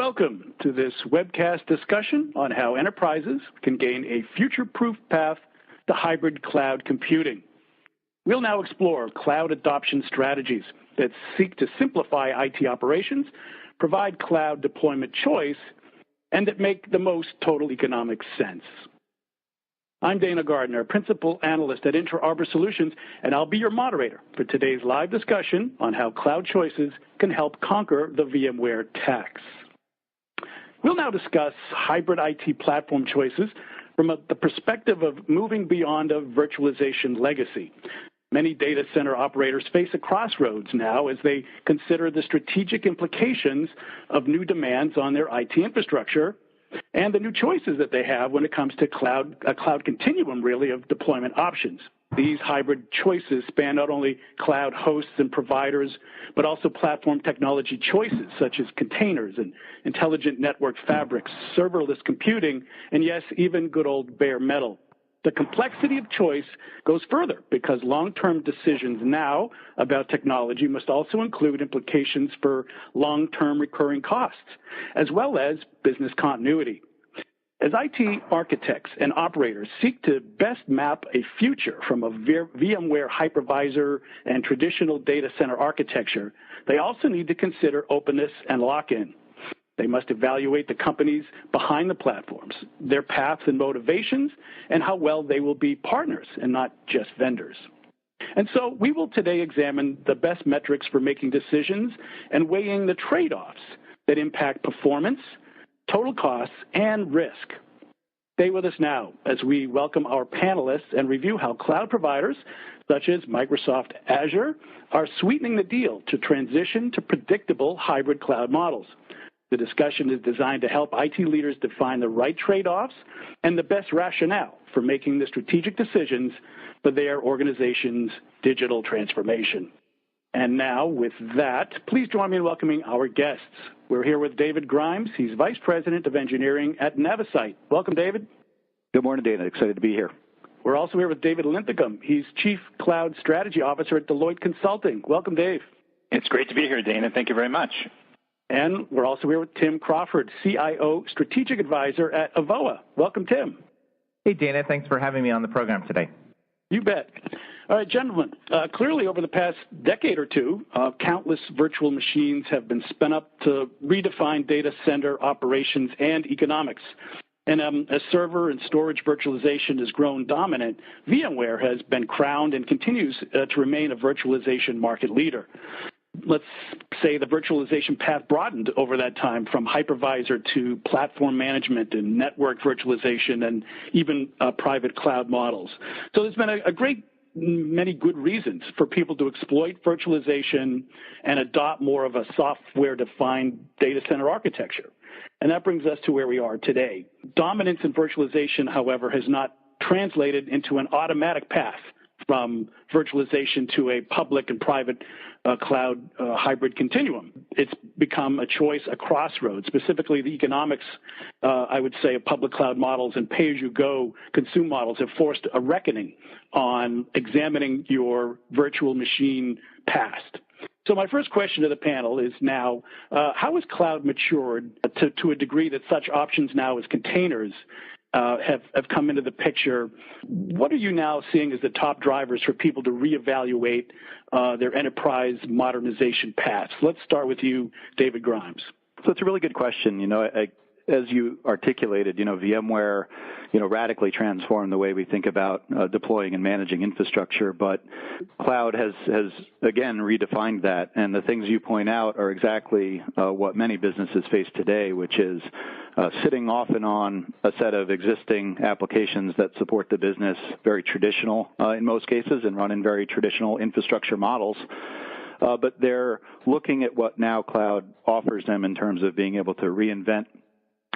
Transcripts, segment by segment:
welcome to this webcast discussion on how enterprises can gain a future-proof path to hybrid cloud computing. We'll now explore cloud adoption strategies that seek to simplify IT operations, provide cloud deployment choice, and that make the most total economic sense. I'm Dana Gardner, Principal Analyst at Inter Arbor Solutions, and I'll be your moderator for today's live discussion on how cloud choices can help conquer the VMware tax. We'll now discuss hybrid IT platform choices from the perspective of moving beyond a virtualization legacy. Many data center operators face a crossroads now as they consider the strategic implications of new demands on their IT infrastructure and the new choices that they have when it comes to a cloud continuum, really, of deployment options. These hybrid choices span not only cloud hosts and providers, but also platform technology choices such as containers and intelligent network fabrics, serverless computing, and yes, even good old bare metal. The complexity of choice goes further because long-term decisions now about technology must also include implications for long-term recurring costs, as well as business continuity. As IT architects and operators seek to best map a future from a VMware hypervisor and traditional data center architecture, they also need to consider openness and lock-in. They must evaluate the companies behind the platforms, their paths and motivations, and how well they will be partners and not just vendors. And so we will today examine the best metrics for making decisions and weighing the trade-offs that impact performance, total costs, and risk. Stay with us now as we welcome our panelists and review how cloud providers, such as Microsoft Azure, are sweetening the deal to transition to predictable hybrid cloud models. The discussion is designed to help IT leaders define the right trade-offs and the best rationale for making the strategic decisions for their organization's digital transformation. And now, with that, please join me in welcoming our guests. We're here with David Grimes. He's Vice President of Engineering at Navisite. Welcome, David. Good morning, Dana. Excited to be here. We're also here with David Linthicum. He's Chief Cloud Strategy Officer at Deloitte Consulting. Welcome, Dave. It's great to be here, Dana. Thank you very much. And we're also here with Tim Crawford, CIO Strategic Advisor at Avoa. Welcome, Tim. Hey, Dana. Thanks for having me on the program today. You bet. All right, gentlemen, clearly over the past decade or two, countless virtual machines have been spun up to redefine data center operations and economics. And as server and storage virtualization has grown dominant, VMware has been crowned and continues to remain a virtualization market leader. Let's say the virtualization path broadened over that time from hypervisor to platform management and network virtualization and even private cloud models. So there's been a great many good reasons for people to exploit virtualization and adopt more of a software-defined data center architecture. And that brings us to where we are today. Dominance in virtualization, however, has not translated into an automatic path from virtualization to a public and private cloud hybrid continuum. It's become a choice, a crossroads. Specifically, the economics, I would say, of public cloud models and pay-as-you-go consume models have forced a reckoning on examining your virtual machine past. So my first question to the panel is now, how has cloud matured to a degree that such options now as containers have come into the picture? What are you now seeing as the top drivers for people to reevaluate their enterprise modernization paths? Let's start with you, David Grimes. So it's a really good question. As you articulated, VMware, radically transformed the way we think about deploying and managing infrastructure, but cloud has again redefined that. And the things you point out are exactly what many businesses face today, which is sitting often on a set of existing applications that support the business, very traditional in most cases, and run in very traditional infrastructure models. But they're looking at what now cloud offers them in terms of being able to reinvent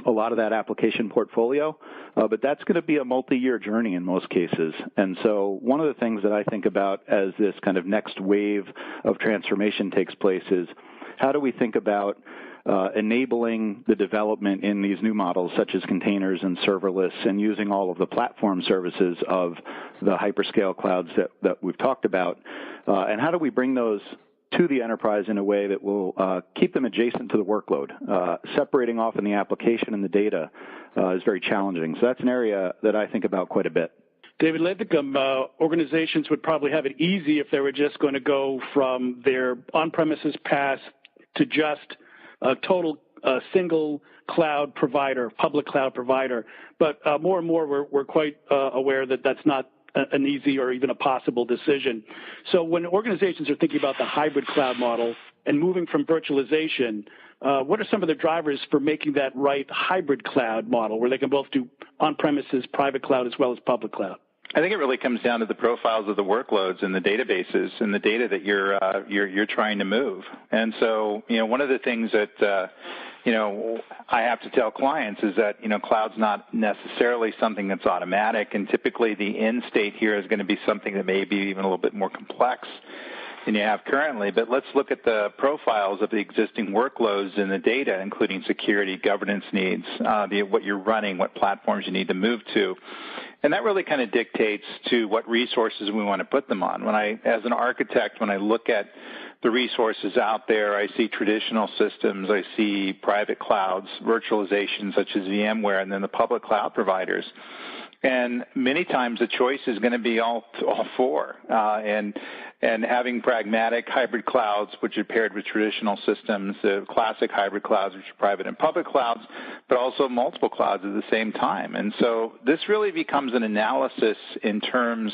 a lot of that application portfolio, but that's going to be a multi-year journey in most cases. And so one of the things that I think about as this kind of next wave of transformation takes place is how do we think about enabling the development in these new models such as containers and serverless and using all of the platform services of the hyperscale clouds that we've talked about, and how do we bring those to the enterprise in a way that will keep them adjacent to the workload. Separating off in the application and the data is very challenging. So that's an area that I think about quite a bit. David Linthicum, organizations would probably have it easy if they were just going to go from their on-premises PaaS to just a total single cloud provider, public cloud provider. But more and more, we're quite aware that that's not an easy or even a possible decision. So when organizations are thinking about the hybrid cloud model and moving from virtualization, what are some of the drivers for making that right hybrid cloud model where they can both do on-premises, private cloud, as well as public cloud? I think it really comes down to the profiles of the workloads and the databases and the data that you're trying to move. And so, one of the things that I have to tell clients is that cloud's not necessarily something that's automatic, and typically the end state here is going to be something that may be even a little bit more complex than you have currently. But let's look at the profiles of the existing workloads and the data, including security, governance needs, what you're running, what platforms you need to move to. And that really kind of dictates to what resources we want to put them on. As an architect, when I look at the resources out there, I see traditional systems, I see private clouds, virtualization such as VMware, and then the public cloud providers. And many times the choice is going to be all four. And having pragmatic hybrid clouds, which are paired with traditional systems, the classic hybrid clouds, which are private and public clouds, but also multiple clouds at the same time. And so this really becomes an analysis in terms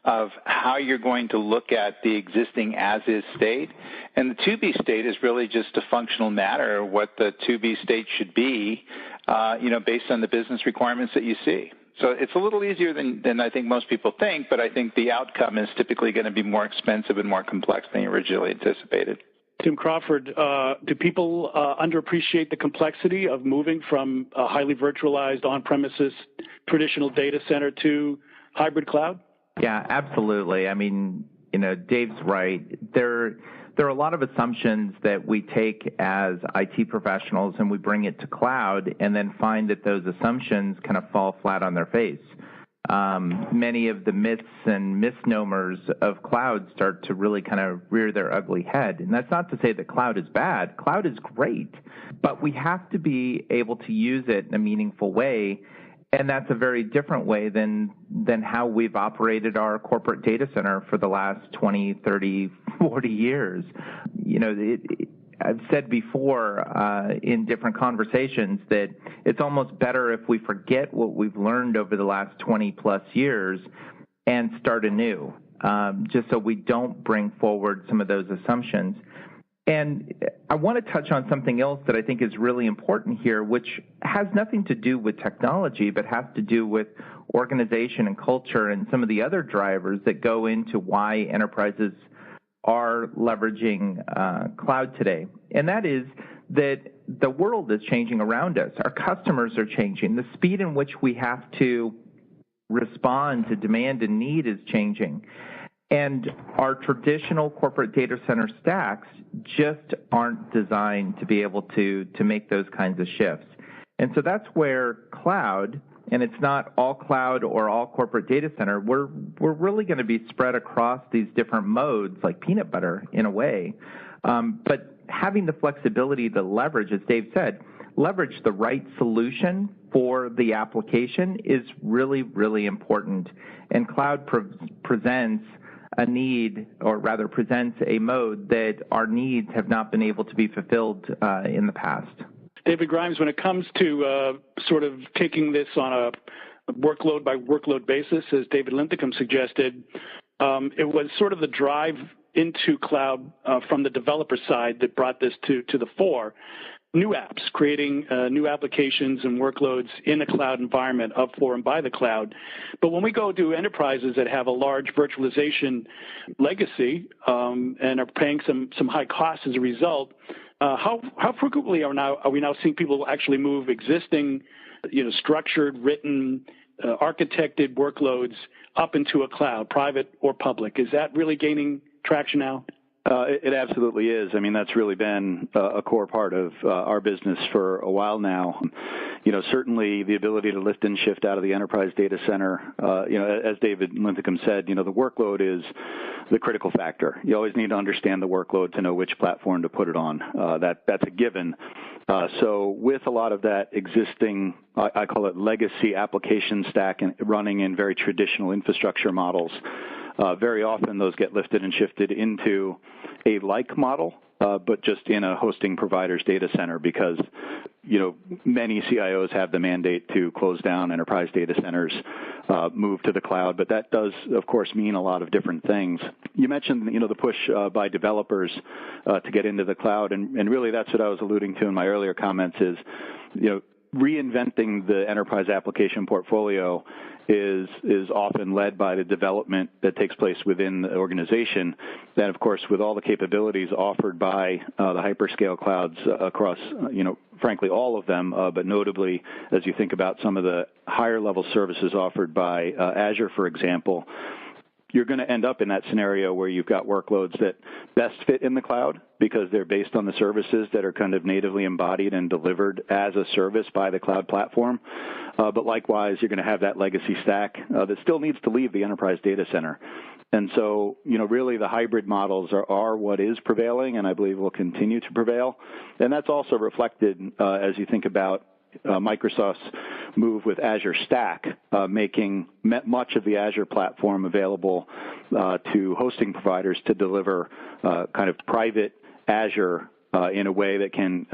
of how you're going to look at the existing as-is state. And the to-be state is really just a functional matter of what the to-be state should be, based on the business requirements that you see. So it's a little easier than I think most people think, but I think the outcome is typically going to be more expensive and more complex than you originally anticipated. Tim Crawford, do people underappreciate the complexity of moving from a highly virtualized on-premises traditional data center to hybrid cloud? Yeah, absolutely. I mean, Dave's right. There are a lot of assumptions that we take as IT professionals and we bring it to cloud and then find that those assumptions kind of fall flat on their face. Many of the myths and misnomers of cloud start to really kind of rear their ugly head. And that's not to say that cloud is bad. Cloud is great, but we have to be able to use it in a meaningful way. And that's a very different way than how we've operated our corporate data center for the last 20, 30, 40 years. I've said before in different conversations that it's almost better if we forget what we've learned over the last 20 plus years and start anew, just so we don't bring forward some of those assumptions. And I want to touch on something else that I think is really important here, which has nothing to do with technology, but has to do with organization and culture and some of the other drivers that go into why enterprises are leveraging cloud today. And that is that the world is changing around us. Our customers are changing. The speed in which we have to respond to demand and need is changing. And our traditional corporate data center stacks just aren't designed to be able to make those kinds of shifts. And so that's where cloud, and it's not all cloud or all corporate data center, we're really going to be spread across these different modes like peanut butter in a way. But having the flexibility to leverage, as Dave said, leverage the right solution for the application is really, really important. And cloud presents a need, or rather presents a mode that our needs have not been able to be fulfilled in the past. David Grimes, when it comes to sort of taking this on a workload by workload basis, as David Linthicum suggested, it was sort of the drive into cloud from the developer side that brought this to the fore. New apps, creating new applications and workloads in a cloud environment of, for, and by the cloud. But when we go to enterprises that have a large virtualization legacy and are paying some high costs as a result, how frequently are we now seeing people actually move existing, structured, written, architected workloads up into a cloud, private or public? Is that really gaining traction now? It absolutely is. I mean, that's really been a core part of our business for a while now. Certainly the ability to lift and shift out of the enterprise data center, as David Linthicum said, the workload is the critical factor. You always need to understand the workload to know which platform to put it on. That's a given. So with a lot of that existing, I call it legacy application stack and running in very traditional infrastructure models, very often those get lifted and shifted into a like model, but just in a hosting provider's data center because, many CIOs have the mandate to close down enterprise data centers, move to the cloud, but that does, of course, mean a lot of different things. You mentioned, the push by developers to get into the cloud, and really that's what I was alluding to in my earlier comments is, reinventing the enterprise application portfolio is often led by the development that takes place within the organization. Then, of course, with all the capabilities offered by the hyperscale clouds across, frankly, all of them, but notably as you think about some of the higher level services offered by Azure, for example, you're going to end up in that scenario where you've got workloads that best fit in the cloud because they're based on the services that are kind of natively embodied and delivered as a service by the cloud platform. But likewise, you're going to have that legacy stack that still needs to leave the enterprise data center. And so, really the hybrid models are what is prevailing and I believe will continue to prevail. And that's also reflected as you think about Microsoft's move with Azure Stack, making much of the Azure platform available to hosting providers to deliver kind of private Azure in a way that can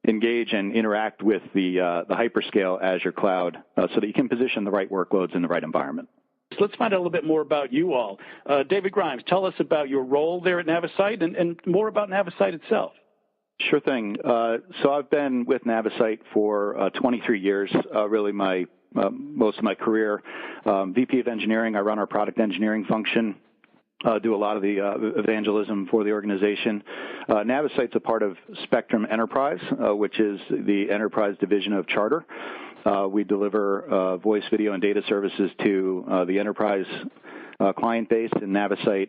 engage and interact with the hyperscale Azure cloud so that you can position the right workloads in the right environment. So let's find out a little bit more about you all. David Grimes, tell us about your role there at Navisite and more about Navisite itself. Sure thing. So I've been with Navisite for 23 years, really most of my career. VP of Engineering, I run our product engineering function, do a lot of the evangelism for the organization. Navisite's a part of Spectrum Enterprise, which is the enterprise division of Charter. We deliver voice, video, and data services to the enterprise client base, and Navisite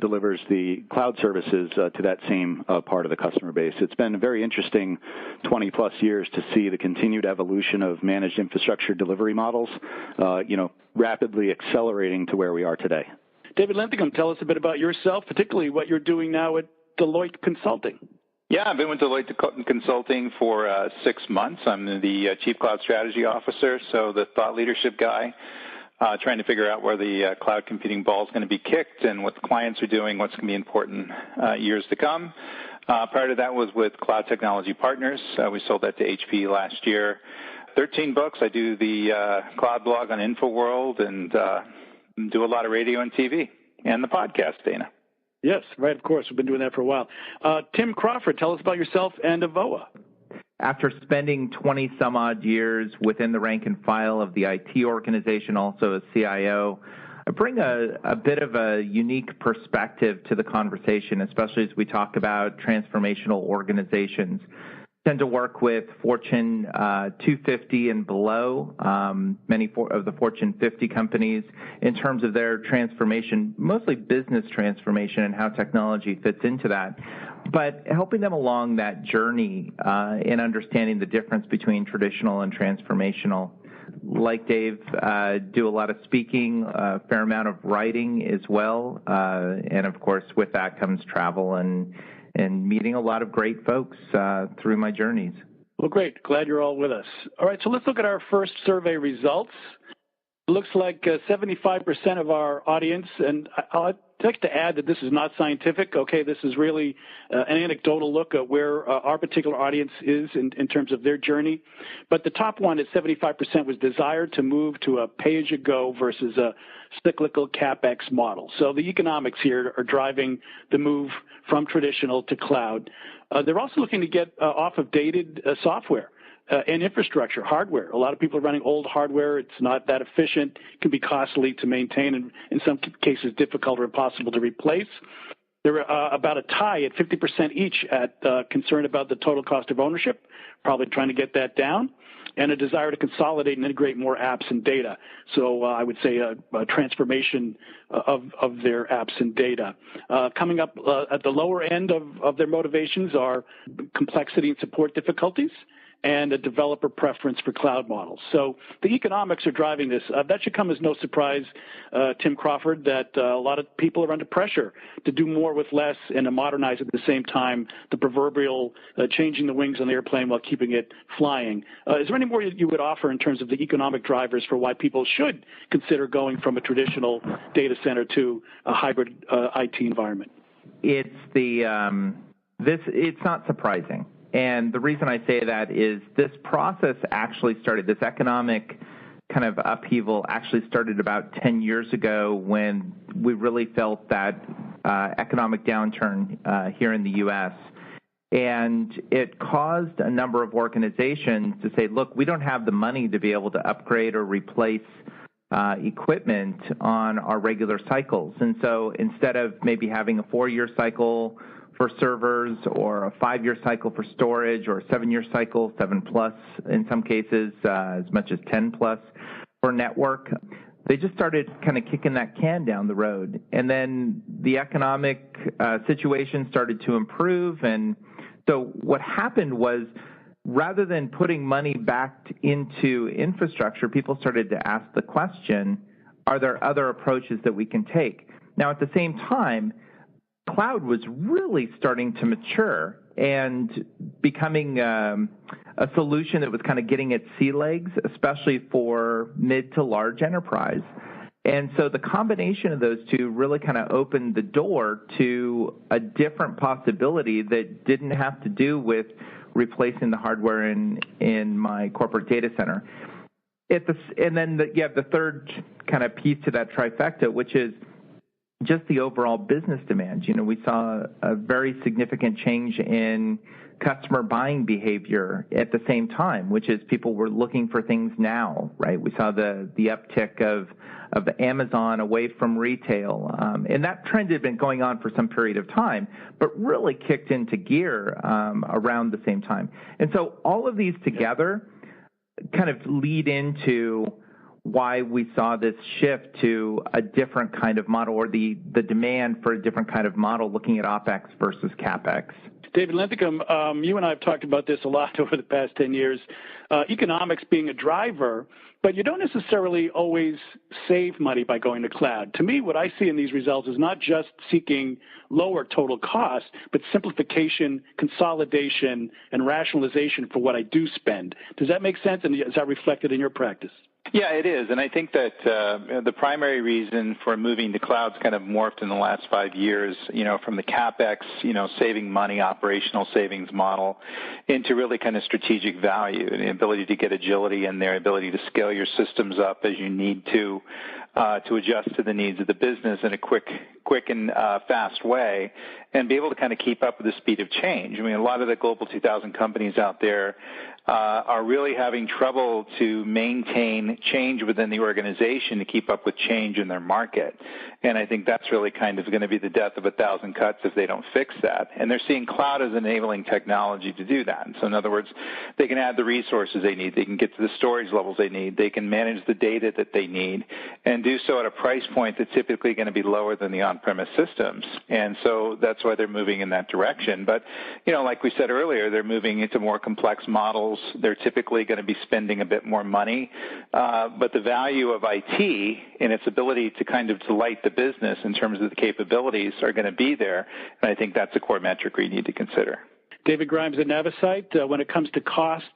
delivers the cloud services to that same part of the customer base. It's been a very interesting 20-plus years to see the continued evolution of managed infrastructure delivery models, rapidly accelerating to where we are today. David Linthicum, tell us a bit about yourself, particularly what you're doing now at Deloitte Consulting. Yeah, I've been with Deloitte Consulting for 6 months. I'm the Chief Cloud Strategy Officer, so the thought leadership guy. Trying to figure out where the cloud computing ball is going to be kicked and what the clients are doing, what's going to be important years to come. Prior to that was with Cloud Technology Partners. We sold that to HP last year. 13 books. I do the cloud blog on InfoWorld and do a lot of radio and TV and the podcast, Dana. Yes, right, of course. We've been doing that for a while. Tim Crawford, tell us about yourself and Avoa. After spending 20-some-odd years within the rank and file of the IT organization, also as CIO, I bring a bit of a unique perspective to the conversation, especially as we talk about transformational organizations. I tend to work with Fortune 250 and below, many of the Fortune 50 companies, in terms of their transformation, mostly business transformation and how technology fits into that. But helping them along that journey in understanding the difference between traditional and transformational. Like Dave, do a lot of speaking, a fair amount of writing as well, and of course with that comes travel and meeting a lot of great folks through my journeys. Well, great. Glad you're all with us. All right, so let's look at our first survey results. It looks like 75% of our audience, and I'd like to add that this is not scientific, okay? This is really an anecdotal look at where our particular audience is in terms of their journey. But the top one at 75% was desire to move to a pay-as-you-go versus a cyclical CapEx model. So the economics here are driving the move from traditional to cloud. They're also looking to get off of dated software. And infrastruccture, hardware. A lot of people are running old hardware. It's not that efficient. It can be costly to maintain and in some cases difficult or impossible to replace. There are about a tie at 50% each at concern about the total cost of ownership, probably trying to get that down. and a desire to consolidate and integrate more apps and data. So I would say a transformation of their apps and data. Coming up at the lower end of their motivations are complexity and support difficulties, and a developer preference for cloud models. So the economics are driving this. That should come as no surprise, Tim Crawford, that a lot of people are under pressure to do more with less and to modernize at the same time, the proverbial changing the wings on the airplane while keeping it flying. Is there any more you would offer in terms of the economic drivers for why people should consider going from a traditional data center to a hybrid IT environment? It's it's not surprising. And the reason I say that is this process actually started, this economic kind of upheaval actually started about 10 years ago when we really felt that economic downturn here in the U.S. And it caused a number of organizations to say, look, we don't have the money to be able to upgrade or replace equipment on our regular cycles. And so instead of maybe having a 4-year cycle for servers or a 5-year cycle for storage or a 7-year cycle, 7+ in some cases, as much as 10+ for network, they just started kind of kicking that can down the road. And then the economic situation started to improve. And so what happened was rather than putting money back into infrastructure, people started to ask the question, are there other approaches that we can take? Now, at the same time, cloud was really starting to mature and becoming a solution that was kind of getting its sea legs, especially for mid to large enterprise. And so the combination of those two really kind of opened the door to a different possibility that didn't have to do with replacing the hardware in my corporate data center. And then you have the third kind of piece to that trifecta, which is just the overall business demand. You know, we saw a very significant change in customer buying behavior at the same time, which is people were looking for things now, right? We saw the uptick of Amazon away from retail. And that trend had been going on for some period of time, but really kicked into gear around the same time. And so all of these together kind of lead into why we saw this shift to a different kind of model, or the demand for a different kind of model looking at OpEx versus CapEx. David Linthicum, you and I have talked about this a lot over the past 10 years, economics being a driver, but you don't necessarily always save money by going to cloud. To me, what I see in these results is not just seeking lower total cost, but simplification, consolidation, and rationalization for what I do spend. Does that make sense, and is that reflected in your practice? Yeah, it is. And I think that the primary reason for moving to cloud's kind of morphed in the last 5 years, from the CapEx, saving money, operational savings model into really kind of strategic value and the ability to get agility in there, ability to scale your systems up as you need to adjust to the needs of the business in a quick and fast way, and be able to kind of keep up with the speed of change. I mean, a lot of the Global 2000 companies out there are really having trouble to maintain change within the organization to keep up with change in their market. And I think that's really kind of going to be the death of 1,000 cuts if they don't fix that. And they're seeing cloud as enabling technology to do that. And so in other words, they can add the resources they need. They can get to the storage levels they need. They can manage the data that they need and do so at a price point that's typically going to be lower than the on-premise systems. And so that's why they're moving in that direction. But, like we said earlier, they're moving into more complex models. They're typically going to be spending a bit more money. But the value of IT and its ability to kind of delight the business in terms of the capabilities are going to be there. And I think that's a core metric we need to consider. David Grimes at Navisite, when it comes to costs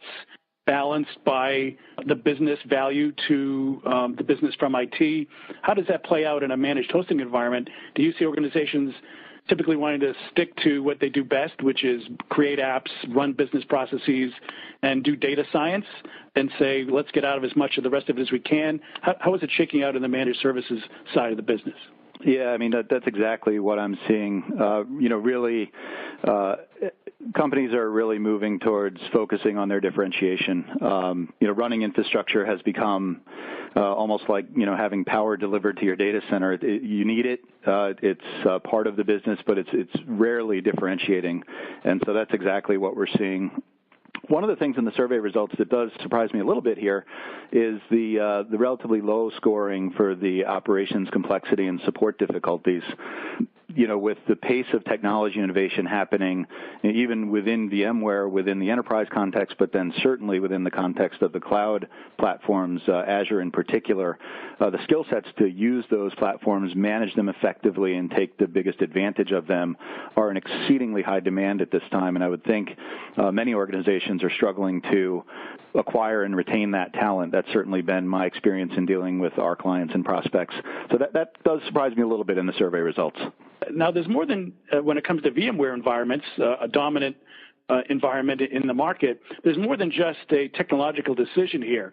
balanced by the business value to the business from IT, how does that play out in a managed hosting environment? Do you see organizations typically wanting to stick to what they do best, which is create apps, run business processes, and do data science, and say, let's get out of as much of the rest of it as we can? How is it shaking out in the managed services side of the business? Yeah, I mean, that's exactly what I'm seeing. Really, companies are really moving towards focusing on their differentiation. Running infrastructure has become almost like, having power delivered to your data center. You need it. It's part of the business, but it's rarely differentiating. And so that's exactly what we're seeing. One of the things in the survey results that does surprise me a little bit here is the relatively low scoring for the operations complexity and support difficulties. With the pace of technology innovation happening, even within VMware, within the enterprise context, but then certainly within the context of the cloud platforms, Azure in particular, the skill sets to use those platforms, manage them effectively, and take the biggest advantage of them are in exceedingly high demand at this time. And I would think many organizations are struggling to acquire and retain that talent. That's certainly been my experience in dealing with our clients and prospects. So that does surprise me a little bit in the survey results. Now, there's more than, when it comes to VMware environments, a dominant environment in the market, there's more than just a technological decision here.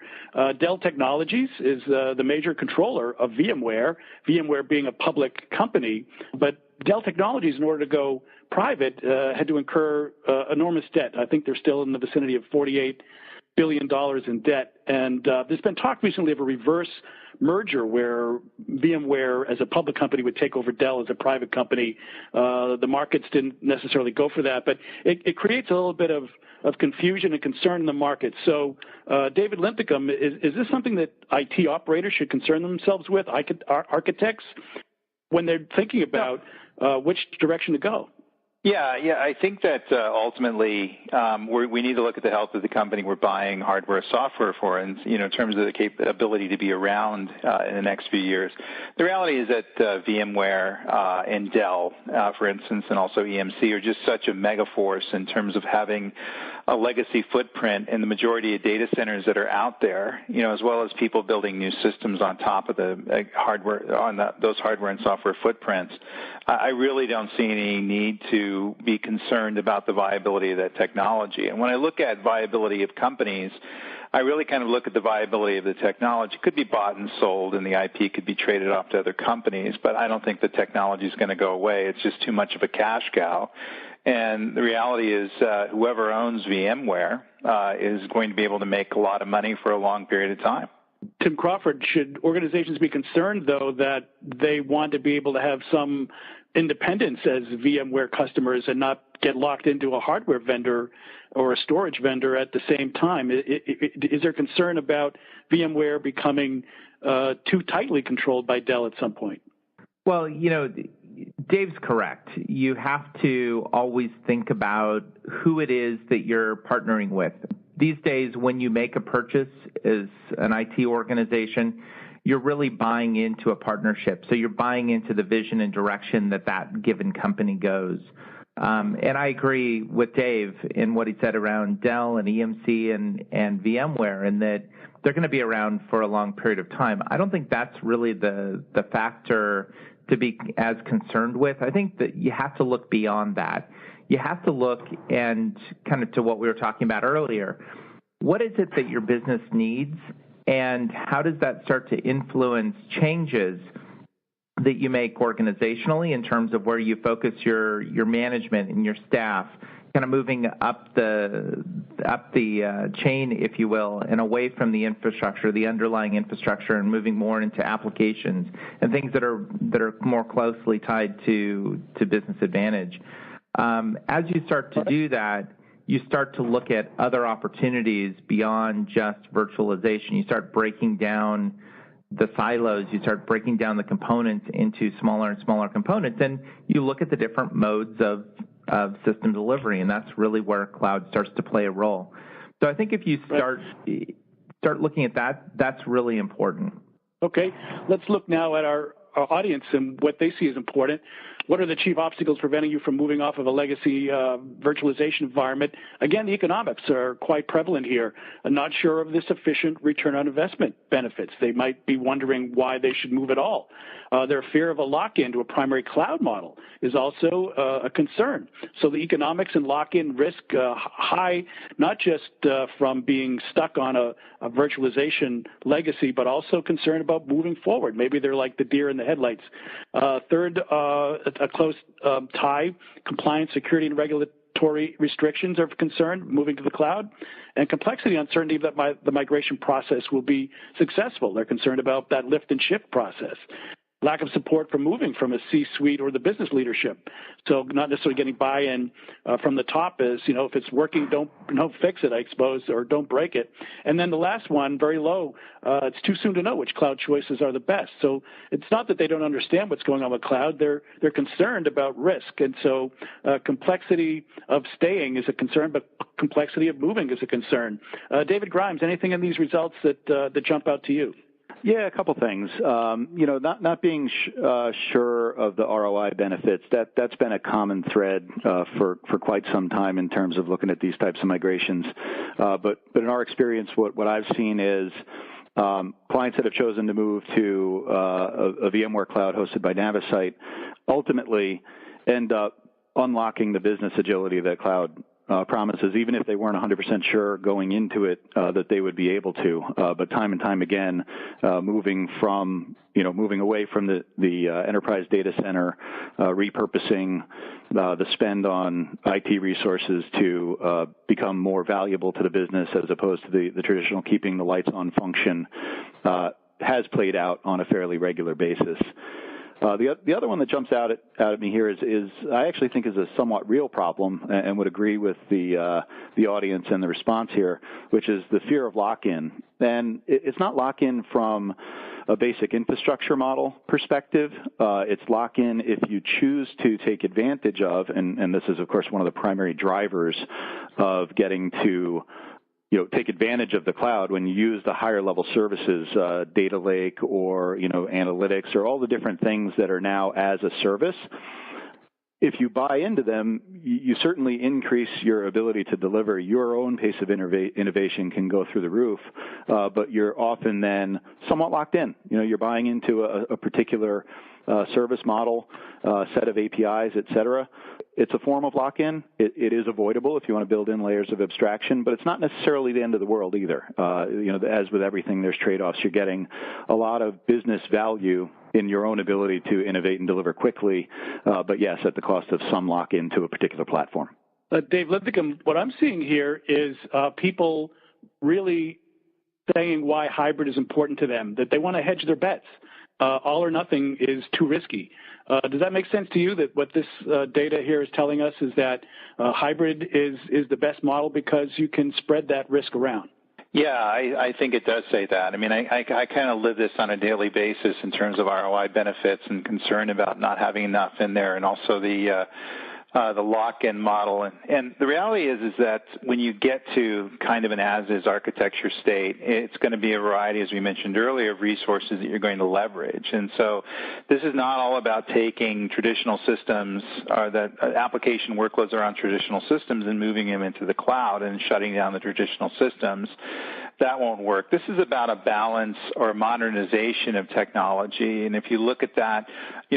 Dell Technologies is the major controller of VMware, VMware being a public company, but Dell Technologies, in order to go private, had to incur enormous debt. I think they're still in the vicinity of $48 billion in debt. And there's been talk recently of a reverse merger where VMware as a public company would take over Dell as a private company. The markets didn't necessarily go for that, but it creates a little bit of confusion and concern in the market. So, David Linthicum, is this something that IT operators should concern themselves with, architects, when they're thinking about which direction to go? Yeah, I think that ultimately we need to look at the health of the company we're buying hardware, software for, and in terms of the capability to be around in the next few years. The reality is that VMware and Dell, for instance, and also EMC are just such a mega force in terms of having a legacy footprint in the majority of data centers that are out there, as well as people building new systems on top of the hardware, on those hardware and software footprints. I really don't see any need to be concerned about the viability of that technology. And when I look at viability of companies, I really kind of look at the viability of the technology. It could be bought and sold, and the IP could be traded off to other companies, but I don't think the technology is going to go away. It's just too much of a cash cow. And the reality is whoever owns VMware is going to be able to make a lot of money for a long period of time. Tim Crawford, should organizations be concerned, though, that they want to be able to have some independence as VMware customers and not get locked into a hardware vendor or a storage vendor at the same time? Is there concern about VMware becoming too tightly controlled by Dell at some point? Well, Dave's correct. You have to always think about who it is that you're partnering with. These days, when you make a purchase as an IT organization, you're really buying into a partnership. So you're buying into the vision and direction that given company goes. And I agree with Dave in what he said around Dell and EMC and VMware, and that they're going to be around for a long period of time. I don't think that's really the factor to be as concerned with. I think that you have to look beyond that. You have to look and kind of to what we were talking about earlier. What is it that your business needs, and how does that start to influence changes that you make organizationally in terms of where you focus your management and your staff, kind of moving up the chain, if you will, and away from the infrastructure, the underlying infrastructure, and moving more into applications and things that are more closely tied to business advantage. As you start to do that, you start to look at other opportunities beyond just virtualization. You start breaking down the silos, you start breaking down the components into smaller and smaller components, and you look at the different modes of system delivery, and that's really where cloud starts to play a role. So I think if you start looking at that, that's really important. Okay, let's look now at our audience and what they see as important. What are the chief obstacles preventing you from moving off of a legacy virtualization environment? Again, the economics are quite prevalent here. I'm not sure of the sufficient return on investment benefits. They might be wondering why they should move at all. Their fear of a lock-in to a primary cloud model is also a concern. So the economics and lock-in risk high, not just from being stuck on a virtualization legacy, but also concerned about moving forward. Maybe they're like the deer in the headlights. Third, a close tie, compliance, security, and regulatory restrictions are of concern, moving to the cloud, and complexity, uncertainty that the migration process will be successful. They're concerned about that lift and shift process. lack of support for moving from a C-suite or the business leadership. So not necessarily getting buy-in from the top is, if it's working, don't fix it, I suppose, or don't break it. And then the last one, very low, it's too soon to know which cloud choices are the best. So it's not that they don't understand what's going on with cloud. They're concerned about risk. And so complexity of staying is a concern, but complexity of moving is a concern. David Grimes, anything in these results that jump out to you? Yeah, a couple things. Not being sure of the ROI benefits, that's been a common thread for quite some time in terms of looking at these types of migrations. But in our experience, what I've seen is clients that have chosen to move to a VMware cloud hosted by Navisite ultimately end up unlocking the business agility that cloud promises, even if they weren't 100% sure going into it that they would be able to. But time and time again, moving away from the enterprise data center, repurposing the spend on IT resources to become more valuable to the business as opposed to the traditional keeping the lights on function has played out on a fairly regular basis. The other one that jumps out at me here is I actually think is a somewhat real problem and would agree with the audience and the response here, which is the fear of lock-in. And it's not lock-in from a basic infrastructure model perspective. It's lock-in if you choose to take advantage of, and this is, of course, one of the primary drivers of getting to take advantage of the cloud when you use the higher level services, data lake or, analytics or all the different things that are now as a service. If you buy into them, you certainly increase your ability to deliver. Your own pace of innovation can go through the roof, but you're often then somewhat locked in. You're buying into a particular service model, set of APIs, et cetera. It's a form of lock-in. It is avoidable if you want to build in layers of abstraction, but it's not necessarily the end of the world either. As with everything, there's trade-offs. You're getting a lot of business value in your own ability to innovate and deliver quickly, but yes, at the cost of some lock-in to a particular platform. Dave Linthicum, what I'm seeing here is people really saying why hybrid is important to them, that they want to hedge their bets. All or nothing is too risky. Does that make sense to you, that what this data here is telling us is that hybrid is the best model because you can spread that risk around? Yeah, I think it does say that. I mean, I kind of live this on a daily basis in terms of ROI benefits and concern about not having enough in there, and also the lock-in model. And the reality is that when you get to kind of an as-is architecture state, it's going to be a variety, as we mentioned earlier, of resources that you're going to leverage. And so this is not all about taking traditional systems or that application workloads are on traditional systems and moving them into the cloud and shutting down the traditional systems. That won't work. This is about a balance or modernization of technology. And if you look at that,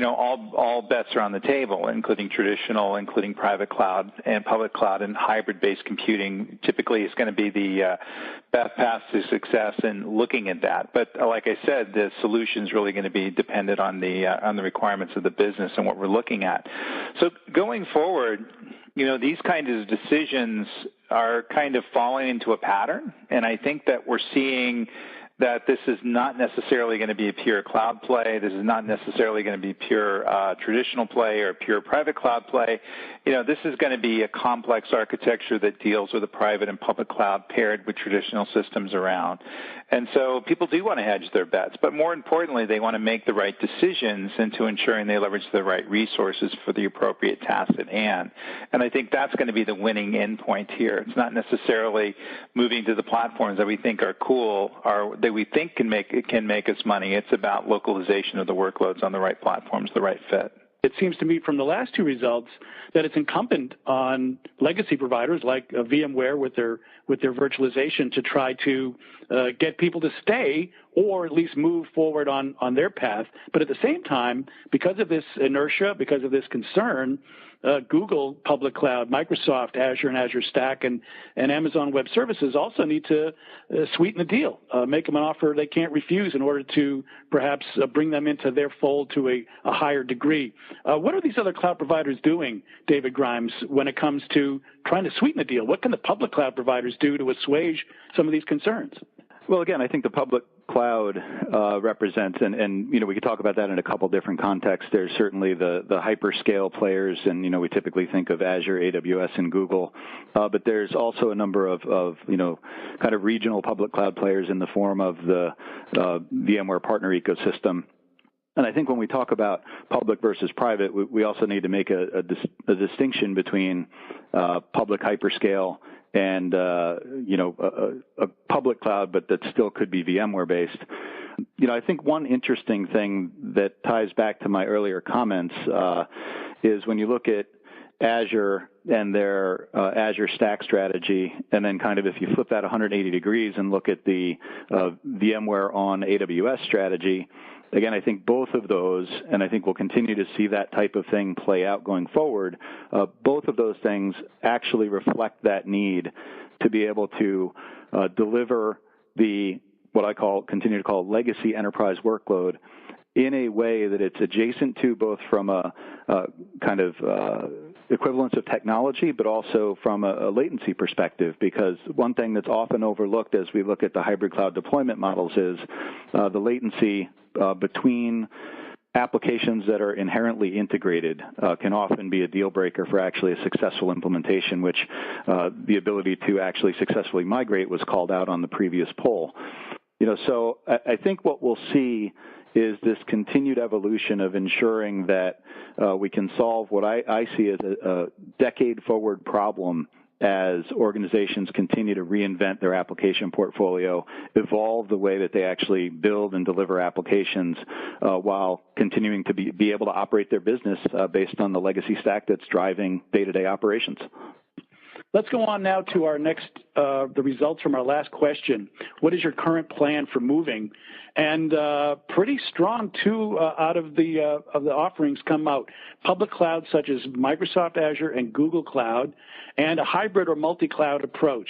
all bets are on the table, including traditional, including private cloud and public cloud, and hybrid-based computing typically is going to be the best path to success in looking at that. But like I said, the solution is really going to be dependent on the requirements of the business and what we're looking at. So going forward, these kinds of decisions are kind of falling into a pattern, and I think that we're seeing that this is not necessarily going to be a pure cloud play. This is not necessarily going to be pure traditional play or pure private cloud play. This is going to be a complex architecture that deals with a private and public cloud paired with traditional systems around. And so people do want to hedge their bets, but more importantly, they want to make the right decisions into ensuring they leverage the right resources for the appropriate tasks at hand. And I think that's going to be the winning endpoint here. It's not necessarily moving to the platforms that we think are cool or that we think can make us money. It's about localization of the workloads on the right platforms, the right fit. It seems to me from the last two results that it's incumbent on legacy providers like VMware with their virtualization to try to get people to stay or at least move forward on their path. But at the same time, because of this inertia, because of this concern, Google Public Cloud, Microsoft Azure and Azure Stack, and Amazon Web Services also need to sweeten the deal, make them an offer they can't refuse in order to perhaps bring them into their fold to a higher degree. What are these other cloud providers doing, David Grimes, when it comes to trying to sweeten the deal? What can the public cloud providers do to assuage some of these concerns? Well, again, I think the public cloud represents, and we could talk about that in a couple different contexts. There's certainly the hyperscale players, and we typically think of Azure, AWS, and Google. But there's also a number of kind of regional public cloud players in the form of the VMware partner ecosystem. And I think when we talk about public versus private, we also need to make a distinction between public hyperscale and a public cloud, but that still could be VMware based. I think one interesting thing that ties back to my earlier comments is when you look at Azure and their Azure Stack strategy, and then kind of if you flip that 180 degrees and look at the VMware on AWS strategy. Again, I think both of those, and I think we'll continue to see that type of thing play out going forward, both of those things actually reflect that need to be able to deliver what I continue to call legacy enterprise workload in a way that it's adjacent to both from a kind of equivalence of technology, but also from a latency perspective, because one thing that's often overlooked as we look at the hybrid cloud deployment models is the latency between applications that are inherently integrated can often be a deal breaker for actually a successful implementation, which the ability to actually successfully migrate was called out on the previous poll. So I think what we'll see is this continued evolution of ensuring that we can solve what I see as a decade-forward problem as organizations continue to reinvent their application portfolio, evolve the way that they actually build and deliver applications while continuing to be able to operate their business based on the legacy stack that's driving day-to-day operations. Let's go on now to our next, the results from our last question. What is your current plan for moving? And pretty strong, two out of the offerings come out. Public clouds such as Microsoft Azure and Google Cloud, and a hybrid or multi-cloud approach.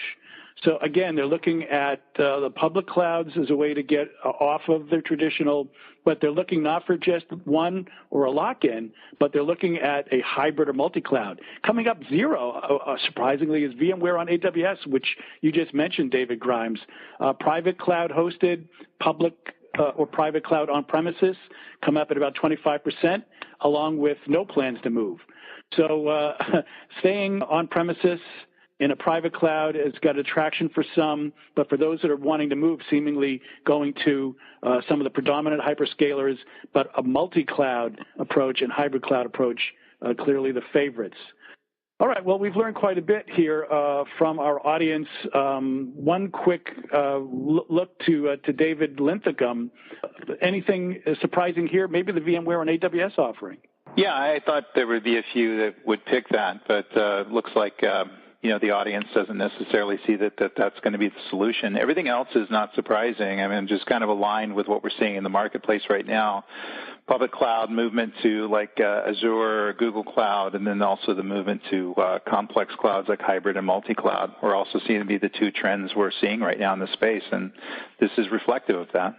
So again, they're looking at the public clouds as a way to get off of their traditional, but they're looking not for just one or a lock-in, but they're looking at a hybrid or multi-cloud. Coming up zero, surprisingly, is VMware on AWS, which you just mentioned, David Grimes. Private cloud hosted, public or private cloud on premises come up at about 25%, along with no plans to move. So staying on premises in a private cloud has got attraction for some, but for those that are wanting to move, seemingly going to some of the predominant hyperscalers, but a multi-cloud approach and hybrid cloud approach, clearly the favorites. All right, well, we've learned quite a bit here from our audience. One quick look to David Linthicum. Anything surprising here? Maybe the VMware on AWS offering. Yeah, I thought there would be a few that would pick that, but looks like the audience doesn't necessarily see that's going to be the solution. Everything else is not surprising. I mean, just kind of aligned with what we're seeing in the marketplace right now. Public cloud movement to like Azure or Google Cloud, and then also the movement to complex clouds like hybrid and multi-cloud. We're also seeing to be the two trends we're seeing right now in the space, and this is reflective of that.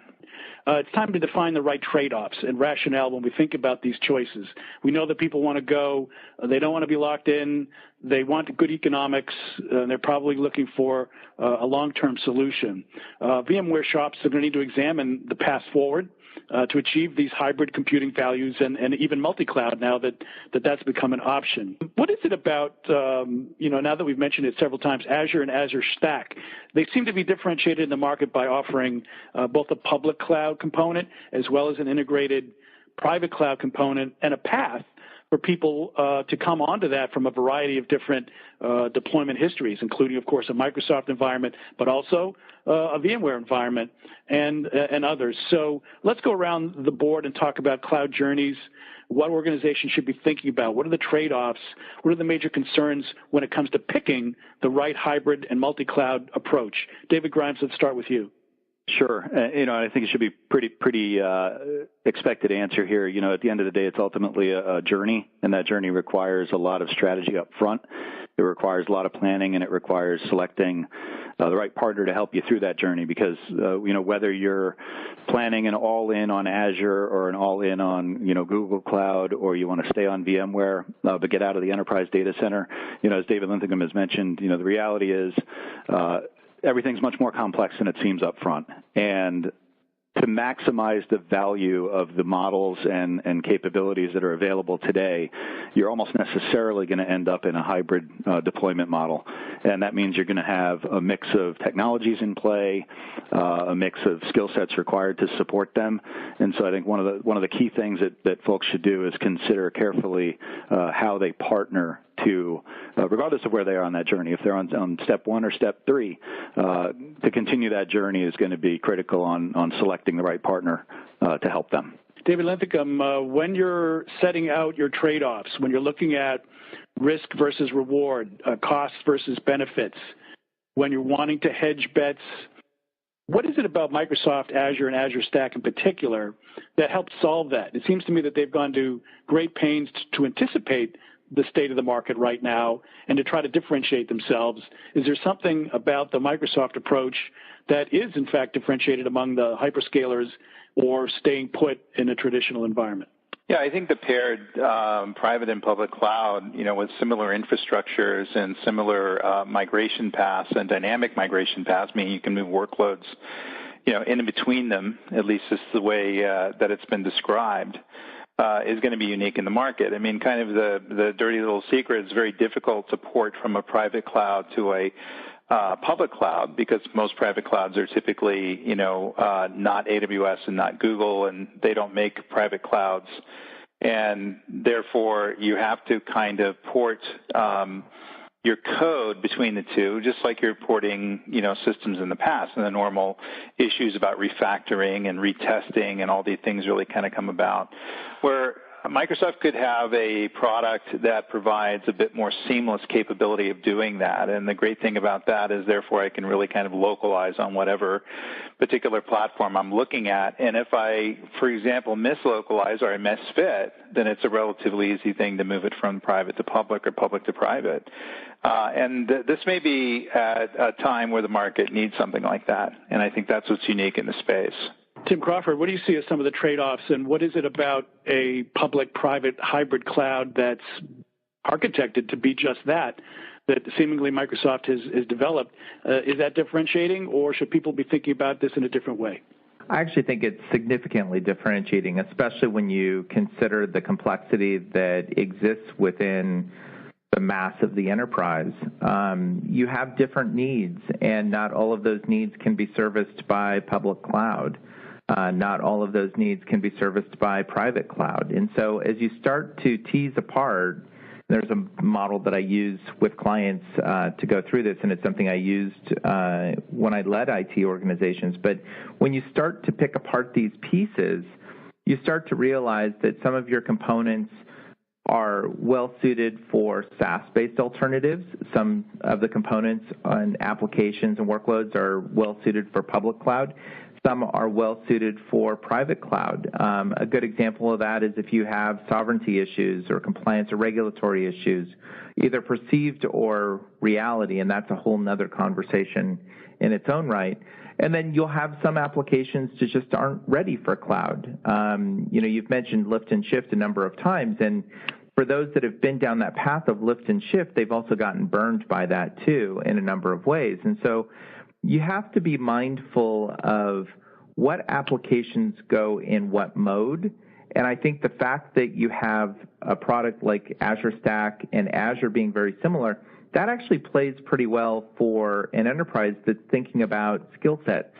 It's time to define the right trade-offs and rationale when we think about these choices. We know that people want to go. They don't want to be locked in. They want good economics, and they're probably looking for a long-term solution. VMware shops are going to need to examine the path forward to achieve these hybrid computing values and even multi-cloud now that's become an option. What is it about, now that we've mentioned it several times, Azure and Azure Stack? They seem to be differentiated in the market by offering both a public cloud component as well as an integrated private cloud component and a path for people to come onto that from a variety of different deployment histories, including, of course, a Microsoft environment, but also a VMware environment and others. So let's go around the board and talk about cloud journeys, what organizations should be thinking about, what are the trade-offs, what are the major concerns when it comes to picking the right hybrid and multi-cloud approach. David Grimes, let's start with you. Sure. I think it should be pretty expected answer here. At the end of the day, it's ultimately a journey, and that journey requires a lot of strategy up front. It requires a lot of planning, and it requires selecting the right partner to help you through that journey because, whether you're planning an all-in on Azure or an all-in on, Google Cloud, or you want to stay on VMware but get out of the enterprise data center, as David Linthicum has mentioned, the reality is everything's much more complex than it seems up front. And to maximize the value of the models and capabilities that are available today, you're almost necessarily going to end up in a hybrid deployment model. And that means you're going to have a mix of technologies in play, a mix of skill sets required to support them. And so I think one of the key things that folks should do is consider carefully how they partner to, regardless of where they are on that journey. If they're on step 1 or step 3, to continue that journey is going to be critical on selecting the right partner to help them. David Linthicum, when you're setting out your trade-offs, when you're looking at risk versus reward, costs versus benefits, when you're wanting to hedge bets, what is it about Microsoft Azure and Azure Stack in particular that helps solve that? It seems to me that they've gone to great pains to anticipate the state of the market right now and to try to differentiate themselves. Is there something about the Microsoft approach that is, in fact, differentiated among the hyperscalers or staying put in a traditional environment? Yeah, I think the paired private and public cloud, with similar infrastructures and similar migration paths and dynamic migration paths, meaning you can move workloads, in between them, at least is the way that it's been described, is going to be unique in the market. I mean, kind of the dirty little secret, it's very difficult to port from a private cloud to a public cloud because most private clouds are typically, not AWS and not Google, and they don't make private clouds. And therefore, you have to kind of port your code between the two, just like you're porting, systems in the past. And the normal issues about refactoring and retesting and all these things really kind of come about. Where Microsoft could have a product that provides a bit more seamless capability of doing that. And the great thing about that is, therefore, I can really kind of localize on whatever particular platform I'm looking at. And if I, for example, mislocalize or I misfit, then it's a relatively easy thing to move it from private to public or public to private. And this may be at a time where the market needs something like that. And I think that's what's unique in the space. Tim Crawford, what do you see as some of the trade-offs, and what is it about a public-private hybrid cloud that's architected to be just that seemingly Microsoft has developed? Is that differentiating, or should people be thinking about this in a different way? I actually think it's significantly differentiating, especially when you consider the complexity that exists within the mass of the enterprise. You have different needs, and not all of those needs can be serviced by public cloud. Not all of those needs can be serviced by private cloud. And so as you start to tease apart, there's a model that I use with clients to go through this, and it's something I used when I led IT organizations. But when you start to pick apart these pieces, you start to realize that some of your components are well-suited for SaaS-based alternatives. Some of the components on applications and workloads are well-suited for public cloud. Some are well-suited for private cloud. A good example of that is if you have sovereignty issues or compliance or regulatory issues, either perceived or reality, and that's a whole nother conversation in its own right. And then you'll have some applications that just aren't ready for cloud. You've mentioned lift and shift a number of times, and for those that have been down that path of lift and shift, they've also gotten burned by that too in a number of ways. And so you have to be mindful of what applications go in what mode. And I think the fact that you have a product like Azure Stack and Azure being very similar, that actually plays pretty well for an enterprise that's thinking about skill sets,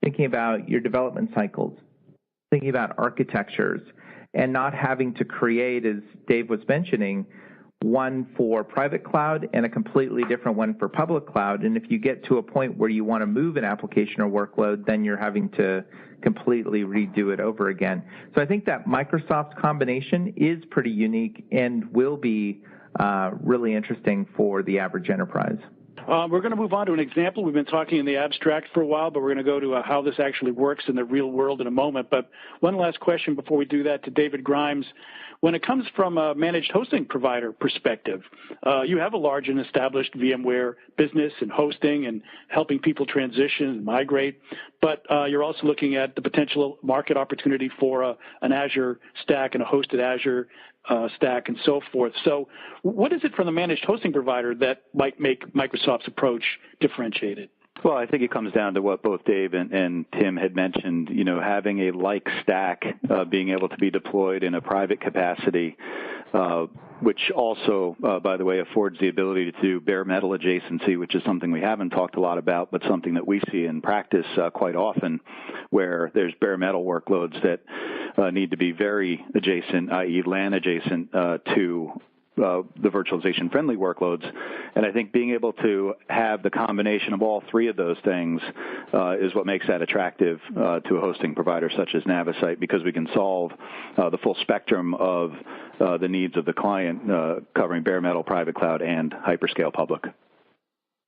thinking about your development cycles, thinking about architectures, and not having to create, as Dave was mentioning, one for private cloud and a completely different one for public cloud. And if you get to a point where you want to move an application or workload, then you're having to completely redo it over again. So I think that Microsoft's combination is pretty unique and will be really interesting for the average enterprise. We're going to move on to an example. We've been talking in the abstract for a while, but we're going to go to how this actually works in the real world in a moment. But one last question before we do that to David Grimes. When it comes from a managed hosting provider perspective, you have a large and established VMware business and hosting and helping people transition and migrate, but you're also looking at the potential market opportunity for an Azure Stack and a hosted Azure Stack and so forth. So what is it from the managed hosting provider that might make Microsoft's approach differentiated? Well, I think it comes down to what both Dave and Tim had mentioned, having a like stack, being able to be deployed in a private capacity, which also, by the way, affords the ability to do bare metal adjacency, which is something we haven't talked a lot about, but something that we see in practice quite often, where there's bare metal workloads that need to be very adjacent, i.e. LAN adjacent to the virtualization-friendly workloads. And I think being able to have the combination of all three of those things is what makes that attractive to a hosting provider such as Navisite, because we can solve the full spectrum of the needs of the client, covering bare metal, private cloud, and hyperscale public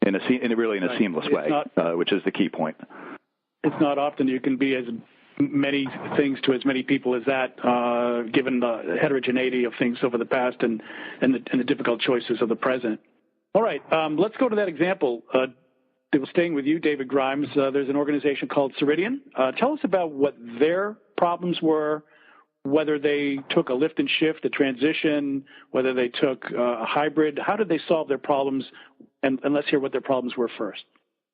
in a seamless way, which is the key point. It's not often you can be as many things to as many people as that, given the heterogeneity of things over the past and the difficult choices of the present. All right, let's go to that example. Staying with you, David Grimes, there's an organization called Ceridian. Tell us about what their problems were, whether they took a lift and shift, a transition, whether they took a hybrid. How did they solve their problems? And let's hear what their problems were first.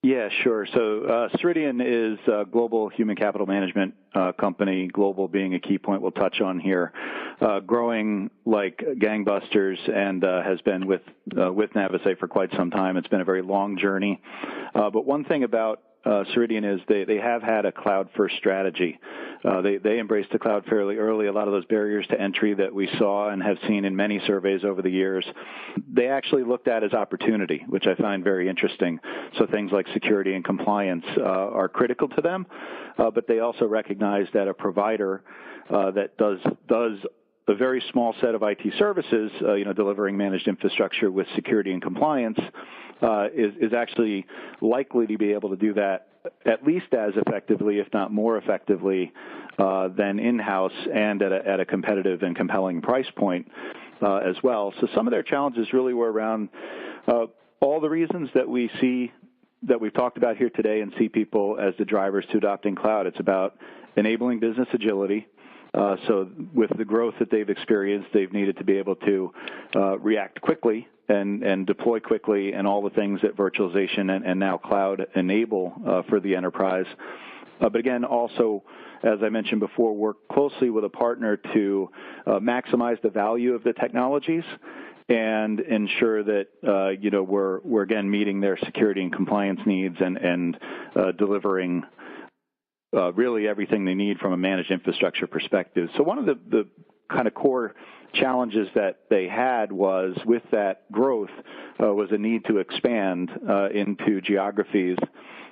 Yeah, sure. So Ceridian is a global human capital management company, global being a key point we'll touch on here, growing like gangbusters and has been with Navisite for quite some time. It's been a very long journey. But one thing about Ceridian is they have had a cloud-first strategy. They embraced the cloud fairly early. A lot of those barriers to entry that we saw and have seen in many surveys over the years, they actually looked at as opportunity, which I find very interesting. So things like security and compliance are critical to them, but they also recognize that a provider that does a very small set of IT services, delivering managed infrastructure with security and compliance, is actually likely to be able to do that at least as effectively, if not more effectively, than in-house and at a competitive and compelling price point as well. So some of their challenges really were around all the reasons that we see, that we've talked about here today and see people as the drivers to adopting cloud. It's about enabling business agility. So with the growth that they've experienced, they've needed to be able to react quickly and deploy quickly, and all the things that virtualization and now cloud enable for the enterprise. But again, also, as I mentioned before, work closely with a partner to maximize the value of the technologies and ensure that we're again meeting their security and compliance needs and delivering really everything they need from a managed infrastructure perspective. So one of the kind of core challenges that they had was, with that growth, was a need to expand into geographies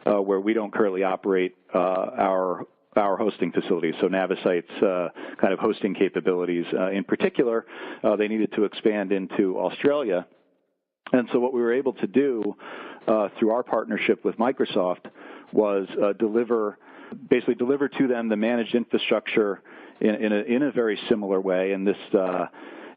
where we don't currently operate our hosting facilities. So Navisite's kind of hosting capabilities. In particular, they needed to expand into Australia. And so what we were able to do through our partnership with Microsoft was deliver to them the managed infrastructure in a very similar way. And this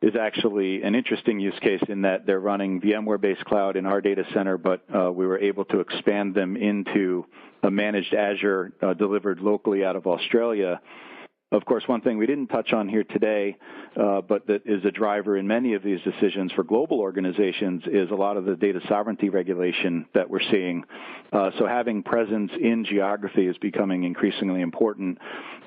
is actually an interesting use case in that they're running VMware-based cloud in our data center, but we were able to expand them into a managed Azure delivered locally out of Australia. Of course, one thing we didn't touch on here today, but that is a driver in many of these decisions for global organizations, is a lot of the data sovereignty regulation that we're seeing. So having presence in geography is becoming increasingly important.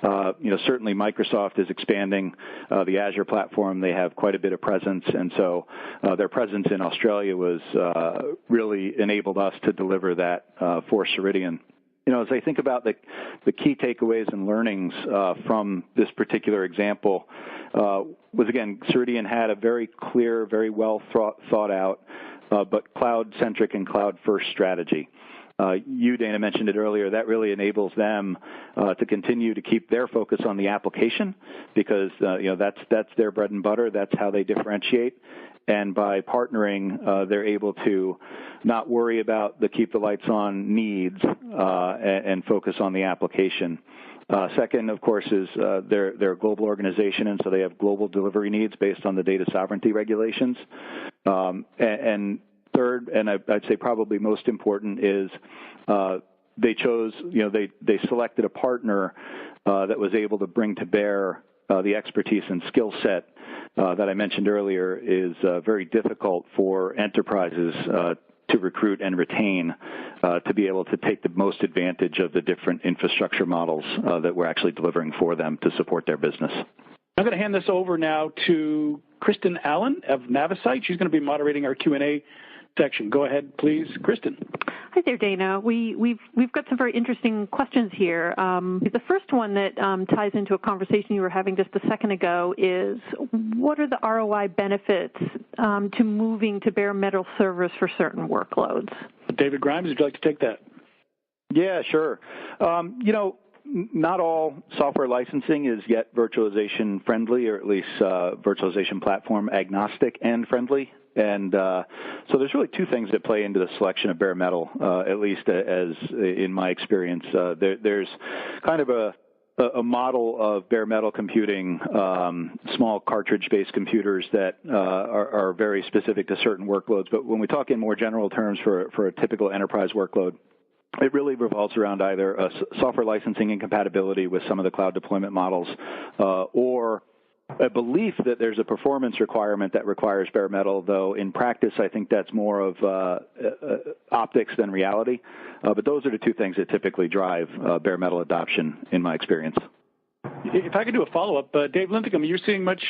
Certainly Microsoft is expanding the Azure platform. They have quite a bit of presence, and so their presence in Australia was really enabled us to deliver that for Ceridian. As I think about the key takeaways and learnings from this particular example, was, again, Ceridian had a very clear, very well thought out, but cloud-centric and cloud-first strategy. You, Dana, mentioned it earlier. That really enables them to continue to keep their focus on the application, because that's their bread and butter. That's how they differentiate. And by partnering, they're able to not worry about the keep the lights on needs and focus on the application. Second, of course, is they're a global organization, and so they have global delivery needs based on the data sovereignty regulations. And third, and I'd say probably most important, is they chose, they selected a partner that was able to bring to bear the expertise and skill set that I mentioned earlier is very difficult for enterprises to recruit and retain to be able to take the most advantage of the different infrastructure models that we're actually delivering for them to support their business. I'm going to hand this over now to Kristen Allen of Navisite. She's going to be moderating our Q&A section. Go ahead, please, Kristen. Hi there, Dana. We've got some very interesting questions here. The first one that ties into a conversation you were having just a second ago is, what are the ROI benefits to moving to bare metal servers for certain workloads? David Grimes, would you like to take that? Yeah, sure. Not all software licensing is yet virtualization friendly, or at least virtualization platform agnostic and friendly. And so there's really two things that play into the selection of bare metal, at least as in my experience. There's kind of a model of bare metal computing, small cartridge-based computers that are very specific to certain workloads. But when we talk in more general terms for a typical enterprise workload, it really revolves around either a software licensing incompatibility with some of the cloud deployment models or a belief that there's a performance requirement that requires bare metal, though in practice I think that's more of optics than reality. But those are the two things that typically drive bare metal adoption in my experience. If I could do a follow-up, Dave Linthicum, you're seeing much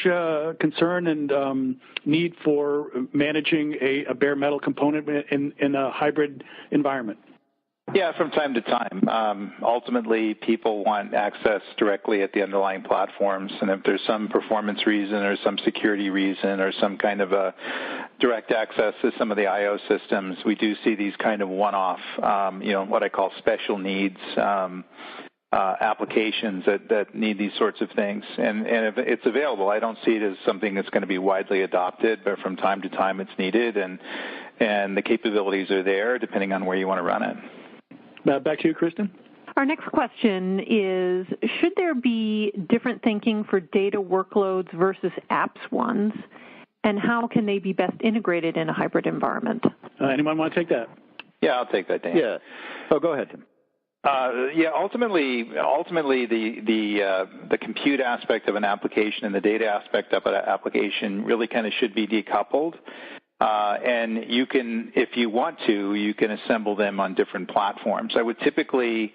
concern and need for managing a bare metal component in a hybrid environment? Yeah, from time to time. Ultimately, people want access directly at the underlying platforms, and if there's some performance reason or some security reason or some kind of a direct access to some of the I/O systems, we do see these kind of one-off, what I call special needs applications that need these sorts of things. And if it's available, I don't see it as something that's going to be widely adopted, but from time to time it's needed, and the capabilities are there depending on where you want to run it. Back to you, Kristen. Our next question is, should there be different thinking for data workloads versus apps ones, and how can they be best integrated in a hybrid environment? Anyone want to take that? Yeah, I'll take that, Dan. Yeah. Oh, go ahead, Tim. Ultimately, the compute aspect of an application and the data aspect of an application really kind of should be decoupled. And you can, if you want to, you can assemble them on different platforms. I would typically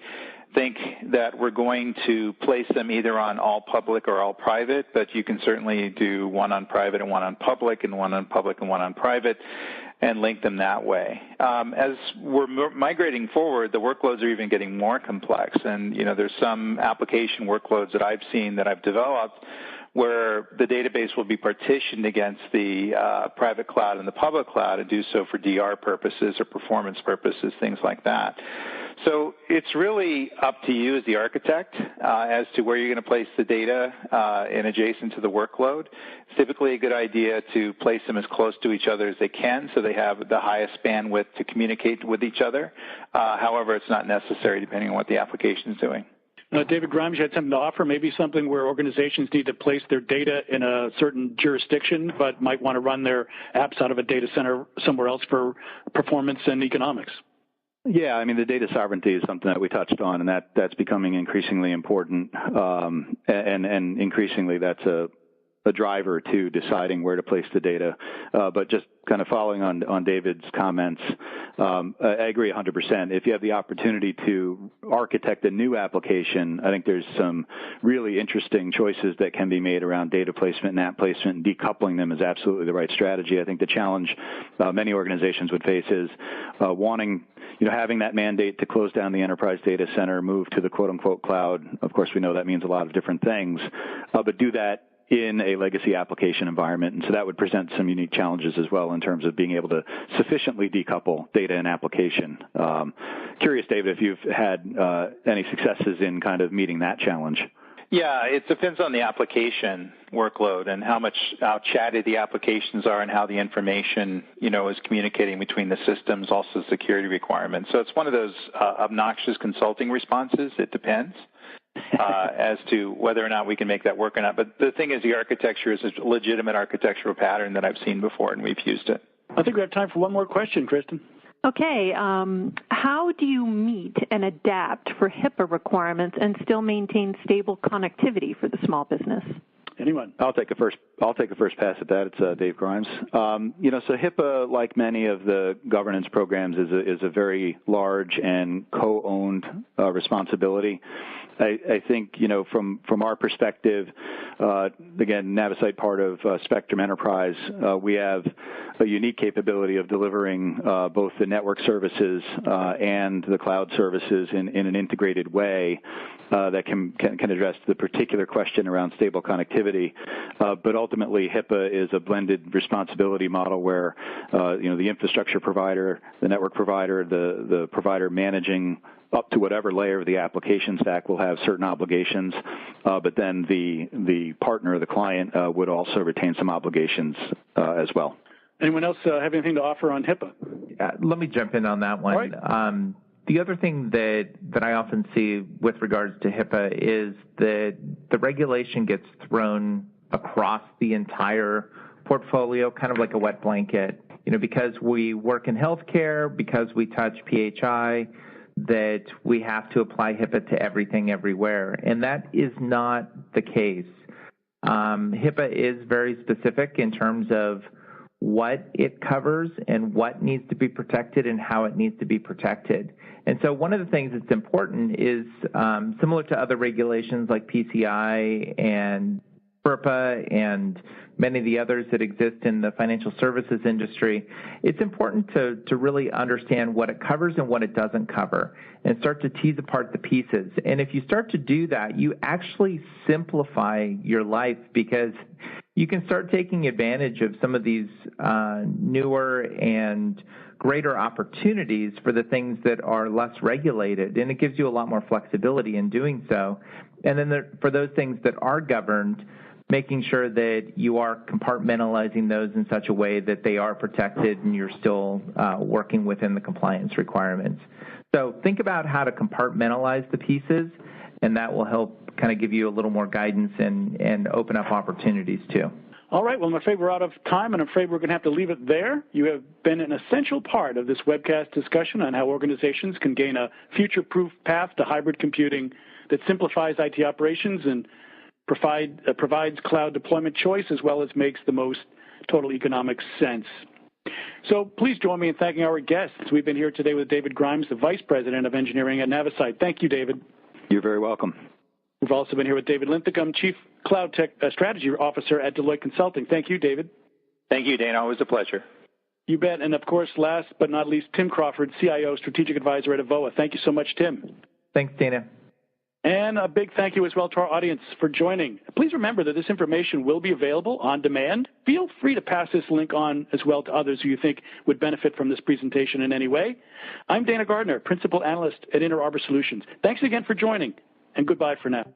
think that we're going to place them either on all public or all private, but you can certainly do one on private and one on public and one on public and one on private and link them that way. As we're migrating forward, the workloads are even getting more complex. And, there's some application workloads that I've seen that I've developed where the database will be partitioned against the private cloud and the public cloud and do so for DR purposes or performance purposes, things like that. So it's really up to you as the architect as to where you're going to place the data in adjacent to the workload. It's typically a good idea to place them as close to each other as they can so they have the highest bandwidth to communicate with each other. However, it's not necessary depending on what the application is doing. David Grimes, you had something to offer, maybe something where organizations need to place their data in a certain jurisdiction but might want to run their apps out of a data center somewhere else for performance and economics. Yeah, I mean, the data sovereignty is something that we touched on, and that's becoming increasingly important, and increasingly that's a driver to deciding where to place the data. But just kind of following on David's comments, I agree 100%. If you have the opportunity to architect a new application, I think there's some really interesting choices that can be made around data placement and app placement, and decoupling them is absolutely the right strategy. I think the challenge many organizations would face is having that mandate to close down the enterprise data center, move to the quote-unquote cloud. Of course, we know that means a lot of different things, but do that in a legacy application environment. And so that would present some unique challenges as well in terms of being able to sufficiently decouple data and application. Curious, David, if you've had any successes in kind of meeting that challenge. Yeah, it depends on the application workload and how chatty the applications are and how the information, is communicating between the systems, also security requirements. So it's one of those obnoxious consulting responses. It depends as to whether or not we can make that work or not. But the thing is, the architecture is a legitimate architectural pattern that I've seen before, and we've used it. I think we have time for one more question, Kristen. Okay. How do you meet and adapt for HIPAA requirements and still maintain stable connectivity for the small business? Anyone? I'll take a first pass at that. It's Dave Grimes. So HIPAA, like many of the governance programs, is a very large and co-owned responsibility. I think, from our perspective, again, Navisite part of Spectrum Enterprise, we have a unique capability of delivering both the network services and the cloud services in an integrated way that can address the particular question around stable connectivity. But ultimately, HIPAA is a blended responsibility model where, the infrastructure provider, the network provider, the provider managing up to whatever layer of the application stack will have certain obligations, but then the partner, the client, would also retain some obligations as well. Anyone else have anything to offer on HIPAA? Let me jump in on that one. All right. The other thing that I often see with regards to HIPAA is that the regulation gets thrown across the entire portfolio, kind of like a wet blanket. Because we work in healthcare, because we touch PHI, that we have to apply HIPAA to everything everywhere, and that is not the case. HIPAA is very specific in terms of what it covers and what needs to be protected and how it needs to be protected. And so one of the things that's important is similar to other regulations like PCI and FERPA and many of the others that exist in the financial services industry, it's important to really understand what it covers and what it doesn't cover and start to tease apart the pieces. And if you start to do that, you actually simplify your life because you can start taking advantage of some of these newer and greater opportunities for the things that are less regulated, and it gives you a lot more flexibility in doing so. And then for those things that are governed, making sure that you are compartmentalizing those in such a way that they are protected and you're still working within the compliance requirements. So think about how to compartmentalize the pieces, and that will help kind of give you a little more guidance and open up opportunities too. All right. Well, I'm afraid we're out of time, and I'm afraid we're going to have to leave it there. You have been an essential part of this webcast discussion on how organizations can gain a future-proof path to hybrid computing that simplifies IT operations and provides cloud deployment choice as well as makes the most total economic sense. So please join me in thanking our guests. We've been here today with David Grimes, the Vice President of Engineering at Navisite. Thank you, David. You're very welcome. We've also been here with David Linthicum, Chief Cloud Tech Strategy Officer at Deloitte Consulting. Thank you, David. Thank you, Dana. Always a pleasure. You bet. And, of course, last but not least, Tim Crawford, CIO Strategic Advisor at Avoa. Thank you so much, Tim. Thanks, Dana. And a big thank you as well to our audience for joining. Please remember that this information will be available on demand. Feel free to pass this link on as well to others who you think would benefit from this presentation in any way. I'm Dana Gardner, Principal Analyst at Inter Arbor Solutions. Thanks again for joining, and goodbye for now.